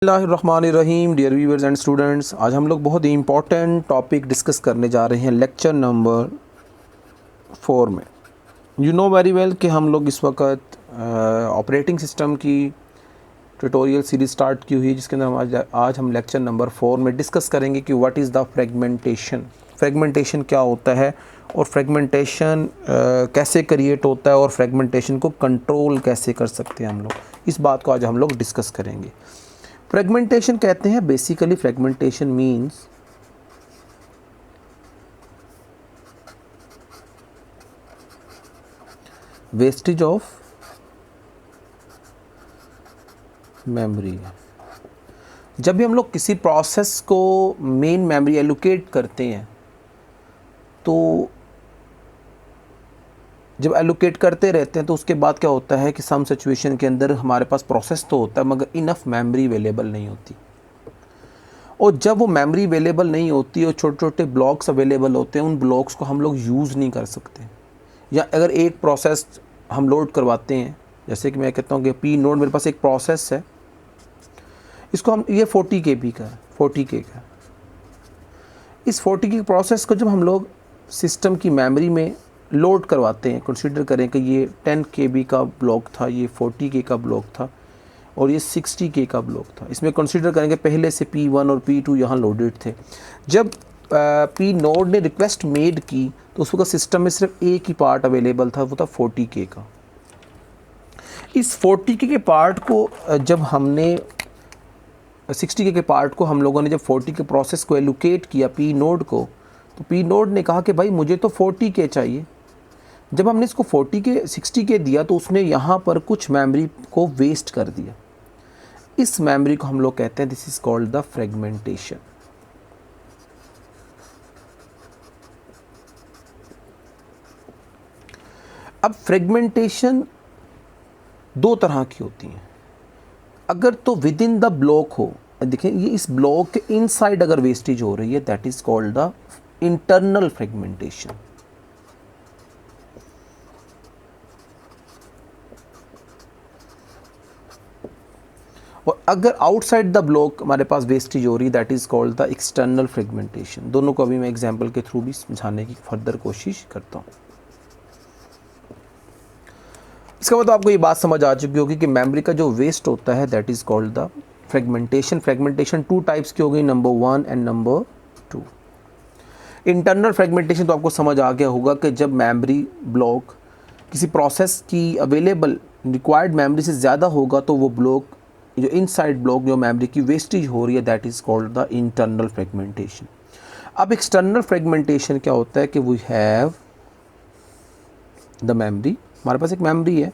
बिस्मिल्लाहिर्रहमानिर्रहीम। Dear viewers and students, आज हम लोग बहुत ही इंपॉर्टेंट टॉपिक डिस्कस करने जा रहे हैं लेक्चर नंबर 4 में। यू नो वेरी वेल कि हम लोग इस वक्त ऑपरेटिंग सिस्टम की ट्यूटोरियल सीरीज स्टार्ट की हुई है, जिसके अंदर आज हम लेक्चर नंबर 4 में डिस्कस करेंगे कि व्हाट इज़ द फ्रेगमेंटेशन क्या होता है और फ्रेगमेंटेशन कैसे क्रिएट होता है और फ्रेगमेंटेशन को कंट्रोल कैसे कर सकते हैं हम लोग। इस बात को आज हम लोग डिस्कस करेंगे। फ्रेगमेंटेशन कहते हैं, basically fragmentation means wastage of memory. जब भी हम लोग किसी प्रोसेस को मेन मेमोरी एलोकेट करते हैं, तो जब एलोकेट करते रहते हैं तो उसके बाद क्या होता है कि सम सिचुएशन के अंदर हमारे पास प्रोसेस तो होता है मगर इनफ मेमोरी अवेलेबल नहीं होती। और जब वो मेमोरी अवेलेबल नहीं होती और छोटे छोटे ब्लॉक्स अवेलेबल होते हैं, उन ब्लॉक्स को हम लोग यूज़ नहीं कर सकते। या अगर एक प्रोसेस हम लोड करवाते हैं, जैसे कि मैं कहता हूँ कि पी नोड, मेरे पास एक प्रोसेस है, इसको हम ये 40 KB का है, 40 K का। इस 40 K प्रोसेस को जब हम लोग सिस्टम की मेमोरी में लोड करवाते हैं, कंसीडर करें कि ये 10 KB का ब्लॉक था, ये 40 K का ब्लॉक था और ये 60 K का ब्लॉक था। इसमें कंसीडर करेंगे पहले से P1 और P2 यहाँ लोडेड थे। जब P नोड ने रिक्वेस्ट मेड की तो उस वक्त सिस्टम में सिर्फ एक ही पार्ट अवेलेबल था, वो था 40 K का। इस 40 K के पार्ट को जब हमने 60 K के पार्ट को हम लोगों ने जब 40 के प्रोसेस को एलोकेट किया P नोड को, तो P नोड ने कहा कि भाई मुझे तो 40 K चाहिए। जब हमने इसको 60 K दिया तो उसने यहाँ पर कुछ मेमोरी को वेस्ट कर दिया। इस मेमोरी को हम लोग कहते हैं, this is called the fragmentation. अब फ्रेगमेंटेशन दो तरह की होती हैं। अगर तो विद इन द ब्लॉक हो, देखें ये इस ब्लॉक के इनसाइड अगर वेस्टेज हो रही है, that is called the internal fragmentation. और अगर आउटसाइड द ब्लॉक हमारे पास वेस्टेज हो रही है, that is called the external fragmentation. दोनों को अभी मैं एग्जांपल के थ्रू भी समझाने की फर्दर कोशिश करता हूँ। इसके बाद आपको ये बात समझ आ चुकी होगी कि मेमोरी का जो वेस्ट होता है, that is called the fragmentation. Fragmentation two types की हो गई, number 1 and number 2। Internal fragmentation तो आपको समझ आ गया होगा कि जब मेमोरी ब्लॉक किसी प्रोसेस की अवेलेबल रिक्वायर्ड मेमोरी से ज़्यादा होगा तो वो ब्लॉक जो इनसाइड ब्लॉक जो मेमोरी की वेस्टेज हो रही है, that is called the internal fragmentation. अब एक्सटर्नल फ्रेगमेंटेशन क्या होता है कि वी हैव द मेमोरी, हमारे पास एक मेमोरी है।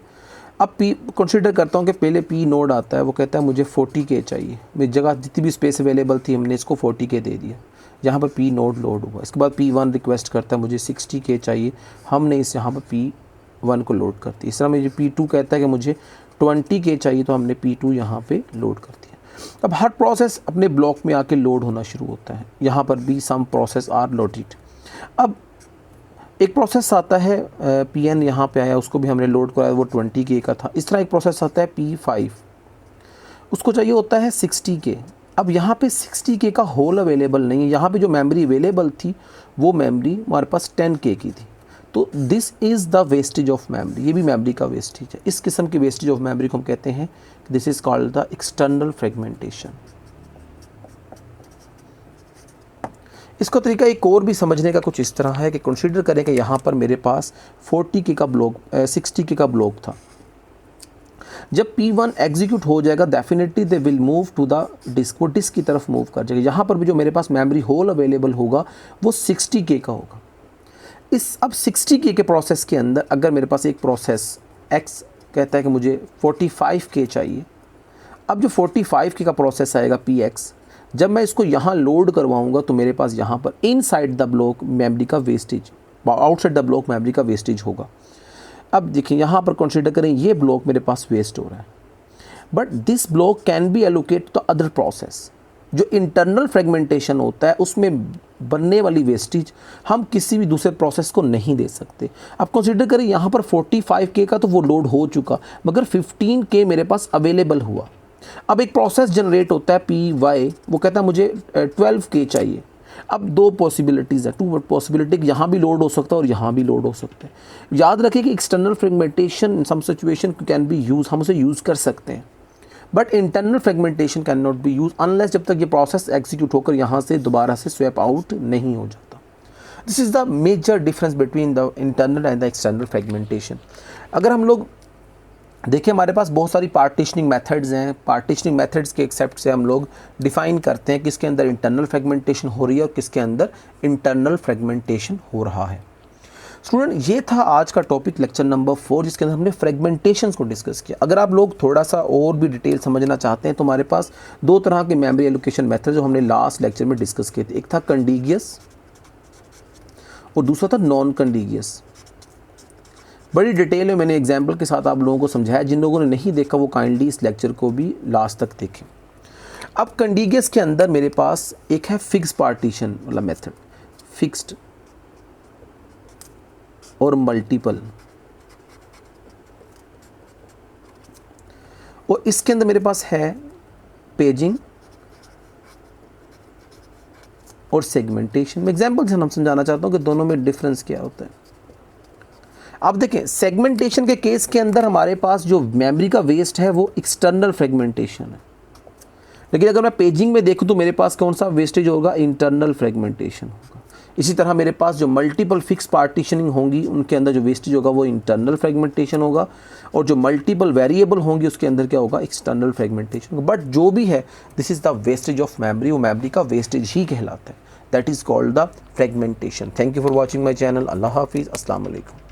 अब P कंसीडर करता हूँ कि पहले P नोड आता है, वो कहता है मुझे 40 K चाहिए। मेरी जगह जितनी भी स्पेस अवेलेबल थी हमने इसको 40 K दे दिया, यहाँ पर P नोड लोड हुआ। इसके बाद P1 रिक्वेस्ट करता है मुझे 60 K चाहिए, हमने इस यहाँ पर P1 को लोड कर दिया। इस तरह मुझे P2 कहता है कि मुझे 20 K चाहिए, तो हमने P2 यहाँ पे लोड कर दिया। अब हर प्रोसेस अपने ब्लॉक में आके लोड होना शुरू होता है। यहाँ पर भी सम प्रोसेस आर लोडेड। अब एक प्रोसेस आता है Pn यहाँ पे आया, उसको भी हमने लोड कराया, वो 20 K का था। इस तरह एक प्रोसेस आता है P5, उसको चाहिए होता है 60 K। अब यहाँ पे 60 K का होल अवेलेबल नहीं है, यहाँ पे जो मेमोरी अवेलेबल थी वो मेमोरी हमारे पास 10 K की थी। तो this is the wastage of memory, ये भी मेमोरी का वेस्टेज है। इस किस्म की वेस्टेज ऑफ मेमोरी को हम कहते हैं this is called the external fragmentation. इसका तरीका एक और भी समझने का कुछ इस तरह है कि कंसीडर करें कि यहाँ पर मेरे पास 40 K का ब्लॉक 60 K का ब्लॉक था। जब P1 एग्जीक्यूट हो जाएगा, definitely they will move to the disk, वो डिस्क की तरफ मूव कर जाएगा। यहाँ पर भी जो मेरे पास मेमोरी होल अवेलेबल होगा वो 60 K का होगा। अब 60 K के प्रोसेस के अंदर अगर मेरे पास एक प्रोसेस X कहता है कि मुझे 45 K चाहिए, अब जो 45 K का प्रोसेस आएगा PX, जब मैं इसको यहाँ लोड करवाऊँगा तो मेरे पास यहाँ पर इनसाइड द ब्लॉक मेमोरी का wastage, outside the block memory का वेस्टेज होगा। अब देखिए यहाँ पर कंसीडर करें ये ब्लॉक मेरे पास वेस्ट हो रहा है, but this block can be allocate to other process. जो इंटरनल फ्रेगमेंटेशन होता है उसमें बनने वाली वेस्टेज हम किसी भी दूसरे प्रोसेस को नहीं दे सकते। अब कंसीडर करें यहाँ पर 45K का तो वो लोड हो चुका, मगर 15K मेरे पास अवेलेबल हुआ। अब एक प्रोसेस जनरेट होता है PY, वो कहता है मुझे 12K चाहिए। अब दो पॉसिबिलिटीज़ है, टू पॉसिबिलिटी, यहाँ भी लोड हो सकता है और यहाँ भी लोड हो सकता है। याद रखिए कि external fragmentation in some situation can be use, हम उसे यूज़ कर सकते हैं, but internal fragmentation can not be use unless जब तक ये प्रोसेस एग्जीक्यूट होकर यहाँ से दोबारा से स्वैप आउट नहीं हो जाता। This is the major difference between the internal and the external fragmentation. अगर हम लोग देखिए, हमारे पास बहुत सारी पार्टीशनिंग मेथड्स हैं। पार्टीशनिंग मेथड्स के एक्सेप्ट से हम लोग डिफाइन करते हैं किसके अंदर इंटरनल फ्रेगमेंटेशन हो रही है और किसके अंदर इंटरनल फ्रेगमेंटेशन हो रहा है। स्टूडेंट, ये था आज का टॉपिक लेक्चर नंबर 4, जिसके अंदर हमने फ्रेगमेंटेशंस को डिस्कस किया। अगर आप लोग थोड़ा सा और भी डिटेल समझना चाहते हैं तो हमारे पास दो तरह के मेमोरी एलोकेशन मेथड जो हमने लास्ट लेक्चर में डिस्कस किए थे, एक था कंडीगियस और दूसरा था नॉन कंडीगियस। बड़ी डिटेल में मैंने एग्जाम्पल के साथ आप लोगों को समझाया। जिन लोगों ने नहीं देखा वो काइंडली इस लेक्चर को भी लास्ट तक देखें। अब कंडीगियस के अंदर मेरे पास एक है फिक्स पार्टीशन वाला मेथड, फिक्स्ड और मल्टीपल, और इसके अंदर मेरे पास है पेजिंग और सेगमेंटेशन। मैं एग्जाम्पल से हम समझाना चाहता हूं कि दोनों में डिफरेंस क्या होता है। अब देखें, सेगमेंटेशन के केस के अंदर हमारे पास जो मेमोरी का वेस्ट है वो एक्सटर्नल फ्रेगमेंटेशन है, लेकिन अगर मैं पेजिंग में देखूं तो मेरे पास कौन सा वेस्टेज होगा, इंटरनल फ्रेगमेंटेशन होगा। इसी तरह मेरे पास जो मल्टीपल फिक्स पार्टीशनिंग होंगी उनके अंदर जो वेस्टेज होगा वो इंटरनल फ्रेगमेंटेशन होगा, और जो मल्टीपल वेरिएबल होंगी उसके अंदर क्या होगा, एक्सटर्नल फ्रेगमेंटेशन होगा। बट जो भी है, this is the wastage of memory, वो मेमोरी का वेस्टेज ही कहलाता है। That is called the fragmentation. Thank you for watching my channel. अल्लाह हाफिज़, अस्सलाम वालेकुम।